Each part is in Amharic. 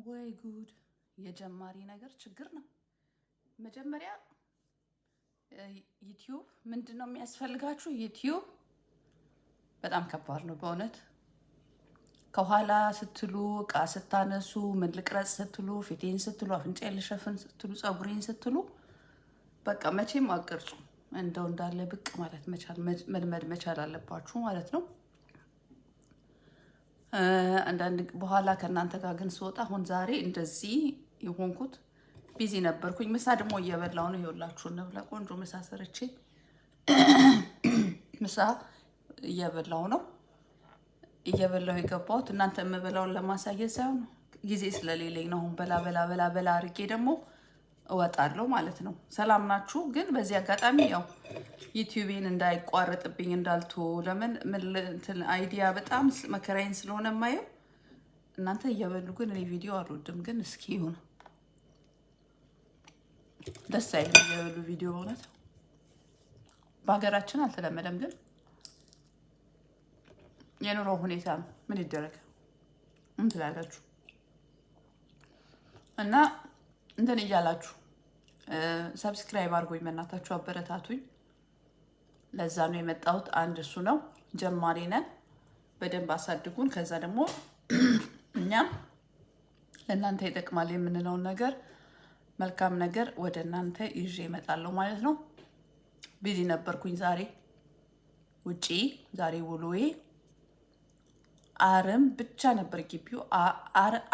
ወይ ጉድ! የጀማሪ ነገር ችግር ነው። መጀመሪያ ዩቲዩብ ምንድነው የሚያስፈልጋችሁ? ዩቲዩብ በጣም ከባድ ነው በእውነት። ከኋላ ስትሉ እቃ ስታነሱ ምን ልቅረጽ ስትሉ ፊቴን ስትሉ አፍንጫዬን ልሸፍን ስትሉ ፀጉሬን ስትሉ በቃ መቼም አቅርጹ እንደው እንዳለ ብቅ ማለት መቻል መልመድ መቻል አለባችሁ ማለት ነው። አንዳንድ በኋላ ከእናንተ ጋር ግን ስወጣ አሁን ዛሬ እንደዚህ የሆንኩት ቢዚ ነበርኩኝ። ምሳ ደግሞ እየበላሁ ነው። ይኸውላችሁ እንብላ። ቆንጆ ምሳ ሰርቼ ምሳ እየበላሁ ነው። እየበላሁ የገባሁት እናንተ የምበላውን ለማሳየት ሳይሆን ጊዜ ስለሌለኝ ነው። አሁን በላ አድርጌ ደግሞ እወጣለሁ ማለት ነው። ሰላም ናችሁ? ግን በዚህ አጋጣሚ ያው ዩቲዩቤን እንዳይቋረጥብኝ እንዳልቶ ለምን እንትን አይዲያ በጣም መከራዬን ስለሆነ የማየው እናንተ እየበሉ ግን እኔ ቪዲዮ አልወድም። ግን እስኪ ይሁን ደስ አይልም እየበሉ ቪዲዮ በእውነት በሀገራችን አልተለመደም። ግን የኑሮ ሁኔታ ነው። ምን ይደረግ እንትላላችሁ እና እንትን እያላችሁ ሰብስክራይብ አድርጎኝ በእናታችሁ አበረታቱኝ። ለዛ ነው የመጣሁት። አንድ እሱ ነው። ጀማሪ ነን፣ በደንብ አሳድጉን። ከዛ ደግሞ እኛም ለእናንተ ይጠቅማል የምንለውን ነገር መልካም ነገር ወደ እናንተ ይዤ እመጣለሁ ማለት ነው። ቢዚ ነበርኩኝ ዛሬ ውጪ። ዛሬ ውሎዬ አረም ብቻ ነበር ግቢው።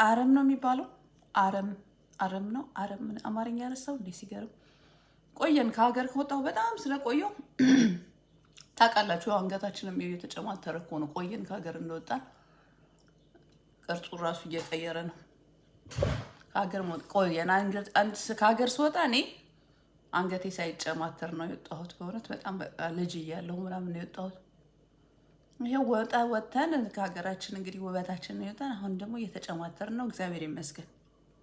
አረም ነው የሚባለው አረም ነው። አማርኛ ረሳው እንዴ! ሲገርም ቆየን ከሀገር ከወጣሁ በጣም ስለቆየው ታውቃላችሁ። አንገታችንም እየተጨማተረ እኮ ነው። ቆየን ከሀገር እንደወጣን ቅርጹ ራሱ እየቀየረ ነው። ከሀገር ቆየን። ከሀገር ስወጣ እኔ አንገቴ ሳይጨማተር ነው የወጣሁት። በእውነት በጣም ልጅ እያለሁ ምናምን ነው የወጣሁት። ይሄው ወጥተን ከሀገራችን እንግዲህ ውበታችን ነው የወጣን። አሁን ደግሞ እየተጨማተር ነው። እግዚአብሔር ይመስገን።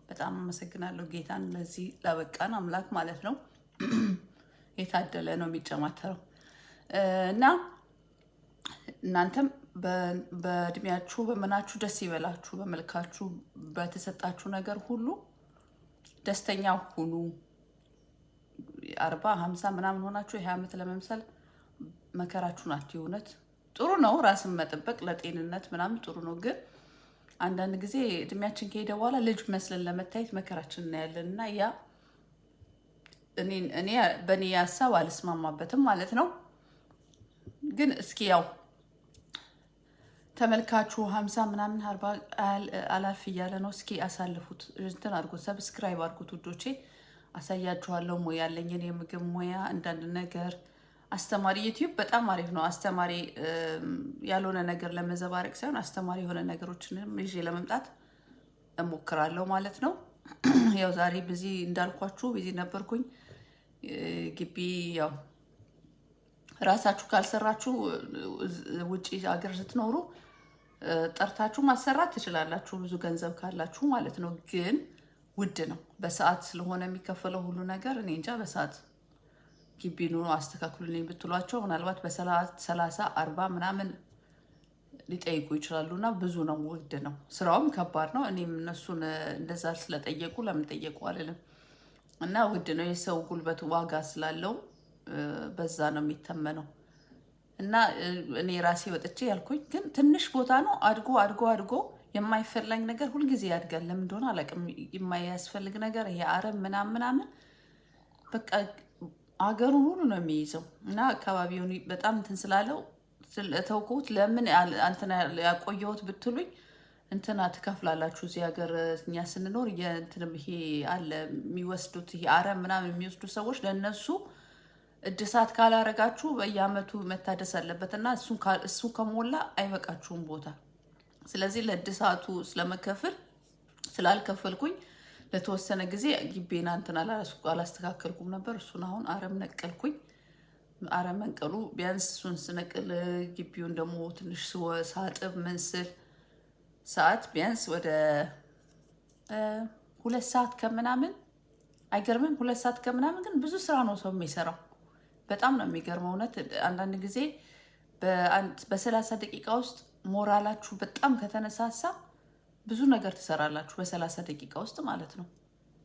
በጣም አመሰግናለሁ ጌታን ለዚህ ላበቃን አምላክ ማለት ነው። የታደለ ነው የሚጨማተረው። እና እናንተም በእድሜያችሁ በምናችሁ ደስ ይበላችሁ። በመልካችሁ በተሰጣችሁ ነገር ሁሉ ደስተኛ ሁኑ። 40 50 ምናምን ሆናችሁ 20 ዓመት ለመምሰል መከራችሁን አትዩ። እውነት ጥሩ ነው ራስን መጠበቅ ለጤንነት ምናምን ጥሩ ነው። ግን አንዳንድ ጊዜ እድሜያችን ከሄደ በኋላ ልጅ መስለን ለመታየት መከራችን እናያለን። እና ያ እኔ በእኔ ሀሳብ አልስማማበትም ማለት ነው። ግን እስኪ ያው ተመልካቹ 50 ምናምን 40 አላልፍ እያለ ነው። እስኪ አሳልፉት፣ እንትን አድርጉት፣ ሰብስክራይብ አድርጉት ውዶቼ። አሳያችኋለሁ ሙያ ያለኝን የምግብ ሙያ አንዳንድ ነገር አስተማሪ። ዩቲዩብ በጣም አሪፍ ነው። አስተማሪ ያልሆነ ነገር ለመዘባረቅ ሳይሆን አስተማሪ የሆነ ነገሮችንም ይዤ ለመምጣት እሞክራለሁ ማለት ነው። ያው ዛሬ ቢዚ እንዳልኳችሁ ቢዚ ነበርኩኝ ግቢ። ያው ራሳችሁ ካልሰራችሁ ውጪ ሀገር ስትኖሩ ጠርታችሁ ማሰራት ትችላላችሁ፣ ብዙ ገንዘብ ካላችሁ ማለት ነው። ግን ውድ ነው። በሰዓት ስለሆነ የሚከፈለው ሁሉ ነገር። እኔ እንጃ በሰዓት ግቢ ኑሮ አስተካክሉልኝ ብትሏቸው ምናልባት በ30 40 ምናምን ሊጠይቁ ይችላሉ። እና ብዙ ነው፣ ውድ ነው። ስራውም ከባድ ነው። እኔም እነሱን እንደዛ ስለጠየቁ ለምን ጠየቁ አልልም። እና ውድ ነው። የሰው ጉልበት ዋጋ ስላለው በዛ ነው የሚተመነው። እና እኔ ራሴ ወጥቼ ያልኩኝ ግን ትንሽ ቦታ ነው። አድጎ የማይፈላኝ ነገር ሁልጊዜ ያድጋል። ለምን እንደሆነ አላውቅም። የማያስፈልግ ነገር ይሄ አረም ምናምን በቃ አገሩን ሁሉ ነው የሚይዘው። እና አካባቢውን በጣም እንትን ስላለው ተውኩት። ለምን እንትን ያቆየሁት ብትሉኝ እንትና ትከፍላላችሁ። እዚህ ሀገር እኛ ስንኖር የእንትንም ይሄ አለ የሚወስዱት ይሄ አረም ምናምን የሚወስዱ ሰዎች ለነሱ እድሳት ካላረጋችሁ በየአመቱ መታደስ አለበት እና እሱ ከሞላ አይበቃችሁም ቦታ። ስለዚህ ለእድሳቱ ስለመከፍል ስላልከፈልኩኝ ለተወሰነ ጊዜ ግቤና እንትን አላስተካከልኩም ነበር። እሱን አሁን አረም ነቀልኩኝ። አረም መንቀሉ ቢያንስ እሱን ስነቅል ግቢውን ደግሞ ትንሽ ሳጥብ ምንስል ሰዓት ቢያንስ ወደ 2 ሰዓት ከምናምን አይገርምም? 2 ሰዓት ከምናምን ግን ብዙ ስራ ነው ሰው የሚሰራው። በጣም ነው የሚገርመው እውነት። አንዳንድ ጊዜ በ30 ደቂቃ ውስጥ ሞራላችሁ በጣም ከተነሳሳ ብዙ ነገር ትሰራላችሁ በ30 ደቂቃ ውስጥ ማለት ነው።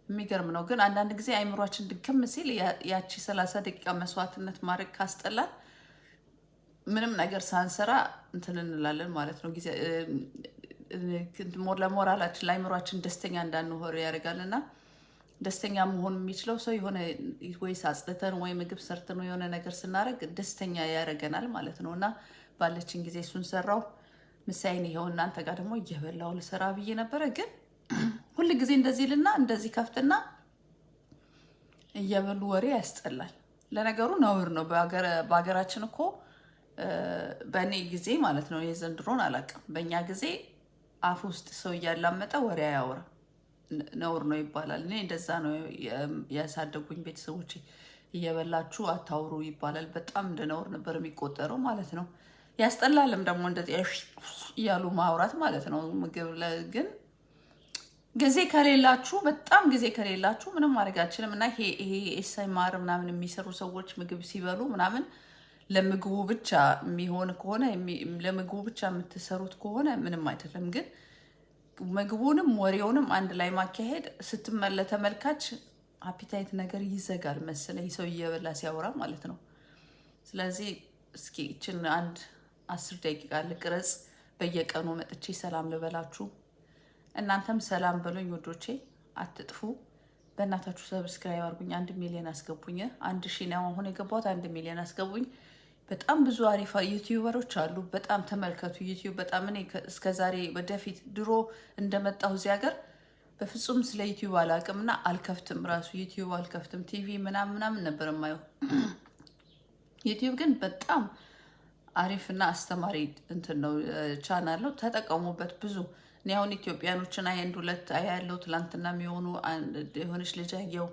የሚገርም ነው። ግን አንዳንድ ጊዜ አይምሯችን ድክም ሲል ያቺ 30 ደቂቃ መስዋዕትነት ማድረግ ካስጠላል ምንም ነገር ሳንሰራ እንትን እንላለን ማለት ነው። ጊዜ ለሞራላችን ለአይምሯችን ደስተኛ እንዳንሆን ያደርጋልና ደስተኛ መሆን የሚችለው ሰው የሆነ ወይስ አጽድተን ወይ ምግብ ሰርተን የሆነ ነገር ስናደርግ ደስተኛ ያደርገናል ማለት ነው። እና ባለችን ጊዜ እሱን ሰራው። ምሳዬን ይኸው እናንተ ጋር ደግሞ እየበላው ልሰራ ብዬ ነበረ። ግን ሁል ጊዜ እንደዚህ ልና እንደዚህ ከፍትና እየበሉ ወሬ ያስጠላል። ለነገሩ ነውር ነው። በሀገራችን እኮ በእኔ ጊዜ ማለት ነው የዘንድሮን አላውቅም። በእኛ ጊዜ አፍ ውስጥ ሰው እያላመጠ ወሬ አያወራ ነውር ነው ይባላል። እኔ እንደዛ ነው ያሳደጉኝ ቤተሰቦች። እየበላችሁ አታውሩ ይባላል። በጣም እንደ ነውር ነበር የሚቆጠረው ማለት ነው። ያስጠላልም ደግሞ እንደዚህ እያሉ ማውራት ማለት ነው። ምግብ ግን ጊዜ ከሌላችሁ በጣም ጊዜ ከሌላችሁ ምንም ማድረግ አልችልም። እና ይሄ ኤስአይማር ምናምን የሚሰሩ ሰዎች ምግብ ሲበሉ ምናምን ለምግቡ ብቻ የሚሆን ከሆነ ለምግቡ ብቻ የምትሰሩት ከሆነ ምንም አይደለም። ግን ምግቡንም ወሬውንም አንድ ላይ ማካሄድ ለተመልካች አፒታይት ነገር ይዘጋል መሰለኝ ሰው እየበላ ሲያወራ ማለት ነው። ስለዚህ እስኪ ይችን አንድ 10 ደቂቃ ልቅረጽ። በየቀኑ መጥቼ ሰላም ልበላችሁ። እናንተም ሰላም በሉኝ ውዶቼ፣ አትጥፉ። በእናታችሁ ሰብስክራይብ አድርጉኝ። 1 ሚሊዮን አስገቡኝ። 1000 ነው አሁን የገባሁት። 1 ሚሊዮን አስገቡኝ። በጣም ብዙ አሪፍ ዩቲዩበሮች አሉ። በጣም ተመልከቱ ዩቲዩብ። በጣም እኔ እስከዛሬ ወደፊት ድሮ እንደመጣሁ እዚህ ሀገር በፍጹም ስለ ዩቲዩብ አላውቅምና አልከፍትም። ራሱ ዩቲዩብ አልከፍትም። ቲቪ ምናምን ነበር የማየው። ዩቲዩብ ግን በጣም አሪፍና አስተማሪ እንትን ነው ቻናል ነው። ተጠቀሙበት። ብዙ እኔ አሁን ኢትዮጵያኖችን አንድ ሁለት አያለው። ትላንትና የሆነች ልጅ አየው።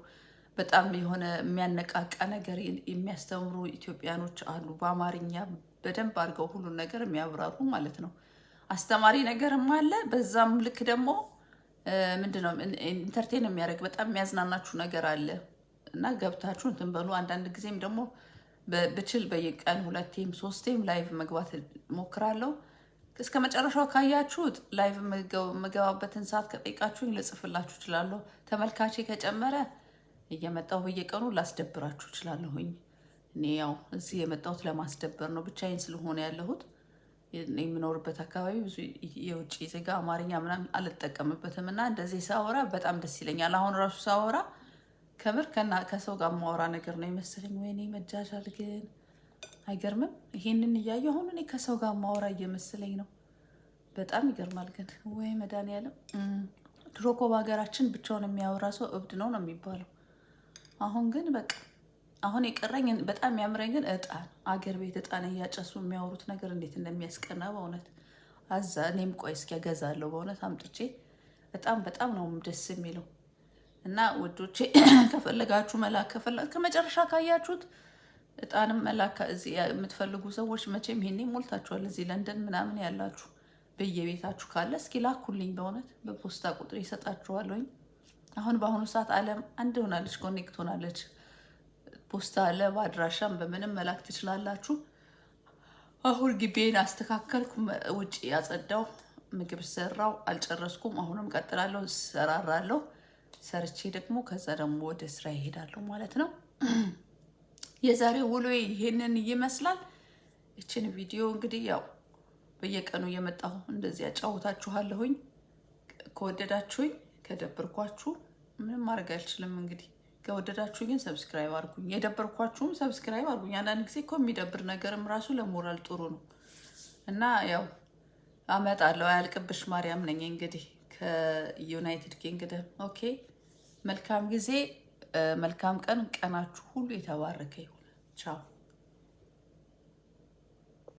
በጣም የሆነ የሚያነቃቃ ነገር የሚያስተምሩ ኢትዮጵያኖች አሉ። በአማርኛ በደንብ አድርገው ሁሉን ነገር የሚያብራሩ ማለት ነው። አስተማሪ ነገርም አለ። በዛም ልክ ደግሞ ምንድነው ኢንተርቴን የሚያደርግ በጣም የሚያዝናናችሁ ነገር አለ እና ገብታችሁ እንትን በሉ። አንዳንድ ጊዜም ደግሞ ብችል በየቀን 2ቴም 3ቴም ላይቭ መግባት ሞክራለሁ። እስከ መጨረሻው ካያችሁት ላይቭ መገባበትን ሰዓት ከጠይቃችሁኝ ልጽፍላችሁ እችላለሁ። ተመልካቼ ከጨመረ እየመጣሁ በየቀኑ ላስደብራችሁ እችላለሁኝ። እኔ ያው እዚህ የመጣሁት ለማስደበር ነው። ብቻዬን ስለሆነ ያለሁት የምኖርበት አካባቢ ብዙ የውጭ ዜጋ አማርኛ ምናምን አልጠቀምበትም እና እንደዚህ ሳወራ በጣም ደስ ይለኛል። አሁን ራሱ ሳወራ ከምር ከሰው ጋር ማወራ ነገር ነው የመሰለኝ። ወይኔ መጃጃል ግን አይገርምም? ይሄንን እያየሁ አሁን እኔ ከሰው ጋር ማወራ እየመሰለኝ ነው። በጣም ይገርማል። ግን ወይ መድኃኒዓለም፣ ድሮ እኮ በሀገራችን ብቻውን የሚያወራ ሰው እብድ ነው የሚባለው። አሁን ግን በቃ አሁን የቀረኝ በጣም ያምረኝ ግን እጣን አገር ቤት እጣን እያጨሱ የሚያወሩት ነገር እንዴት እንደሚያስቀና በእውነት እኔም ቆይ እስኪ እገዛለሁ በእውነት አምጥቼ። በጣም ነው ደስ የሚለው። እና ውዶቼ ከፈለጋችሁ መላክ ከመጨረሻ ካያችሁት እጣንም መላክ እዚህ የምትፈልጉ ሰዎች መቼም ይሄኔ ሞልታችኋል። እዚህ ለንደን ምናምን ያላችሁ በየቤታችሁ ካለ እስኪ ላኩልኝ በእውነት በፖስታ ቁጥር ይሰጣችኋለሁኝ። አሁን በአሁኑ ሰዓት ዓለም አንድ ሆናለች፣ ኮኔክት ሆናለች። ፖስታ አለ፣ በአድራሻም በምንም መላክ ትችላላችሁ። አሁን ግቤን አስተካከልኩ፣ ውጭ ያጸዳው፣ ምግብ ሰራው፣ አልጨረስኩም። አሁንም ቀጥላለሁ፣ ሰራራለሁ። ሰርቼ ደግሞ ከዛ ደግሞ ወደ ስራ ይሄዳለሁ ማለት ነው። የዛሬው ውሎ ይሄንን ይመስላል። እችን ቪዲዮ እንግዲህ ያው በየቀኑ እየመጣሁ እንደዚህ ያጫውታችኋለሁኝ። ከወደዳችሁኝ፣ ከደበርኳችሁ ምንም ማድረግ አልችልም። እንግዲህ ከወደዳችሁ ግን ሰብስክራይብ አድርጉኝ። የደበርኳችሁም ሰብስክራይብ አድርጉኝ። አንዳንድ ጊዜ እኮ የሚደብር ነገርም ራሱ ለሞራል ጥሩ ነው እና ያው አመጣለሁ። አያልቅብሽ ማርያም ነኝ እንግዲህ ከዩናይትድ ኪንግደም። ኦኬ፣ መልካም ጊዜ፣ መልካም ቀን። ቀናችሁ ሁሉ የተባረከ ይሁን። ቻው።